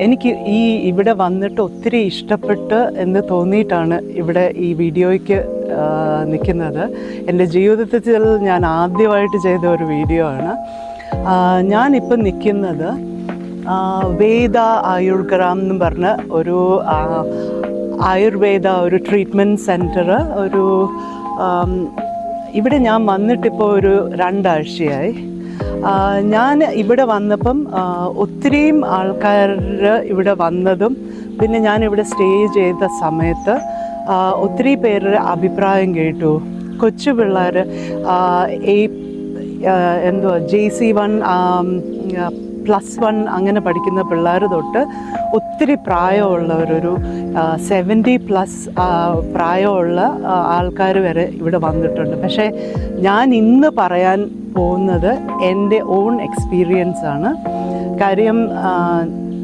എനിക്ക് ഇവിടെ വന്നിട്ട് ഒത്തിരി ഇഷ്ടപ്പെട്ട് എന്ന് തോന്നിയിട്ടാണ് ഇവിടെ ഈ വീഡിയോയ്ക്ക് നിൽക്കുന്നത്. എൻ്റെ ജീവിതത്തിൽ ഞാൻ ആദ്യമായിട്ട് ചെയ്ത ഒരു വീഡിയോ ആണ്. ഞാനിപ്പം നിൽക്കുന്നത് വേദ ആയുർഗ്രാം എന്ന് പറഞ്ഞ ഒരു ആയുർവേദ ഒരു ട്രീറ്റ്മെൻറ്റ് സെൻറ്റർ. ഇവിടെ ഞാൻ വന്നിട്ടിപ്പോൾ ഒരു 2 ആഴ്ചയായി. ഞാൻ ഇവിടെ വന്നപ്പം ഒത്തിരിയും ആൾക്കാർ ഇവിടെ വന്നതും പിന്നെ ഞാനിവിടെ സ്റ്റേ ചെയ്ത സമയത്ത് ഒത്തിരി പേരുടെ അഭിപ്രായം കേട്ടു. കൊച്ചു പിള്ളേർ JC1 +1 അങ്ങനെ പഠിക്കുന്ന പിള്ളേർ തൊട്ട് ഒത്തിരി പ്രായമുള്ളവരൊരു 70+ പ്രായമുള്ള ആൾക്കാർ വരെ ഇവിടെ വന്നിട്ടുണ്ട്. പക്ഷേ ഞാൻ ഇന്ന് പറയാൻ പോകുന്നത് എൻ്റെ ഓൺ എക്സ്പീരിയൻസ് ആണ്. കാര്യം